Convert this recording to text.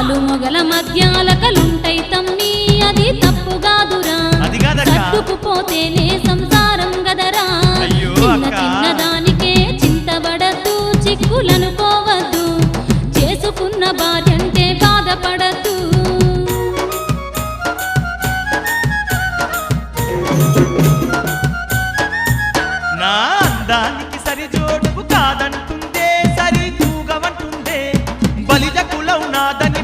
ఆలు మొగల మధ్యాలకలుంటై తమ్మి అది తప్పు కాదురా సర్దుకుపోతేనే సంసారం గదరా చిన్న చిన్న దానికే చింతబడద్దు చిక్కులనుకోవద్దు చేసుకున్న భార్యంటే బాధపడద్దు నా అందానికి సరిజోడుకు కాదంటుందే సరి తూగమంటుందే బలిజ కులం నాదని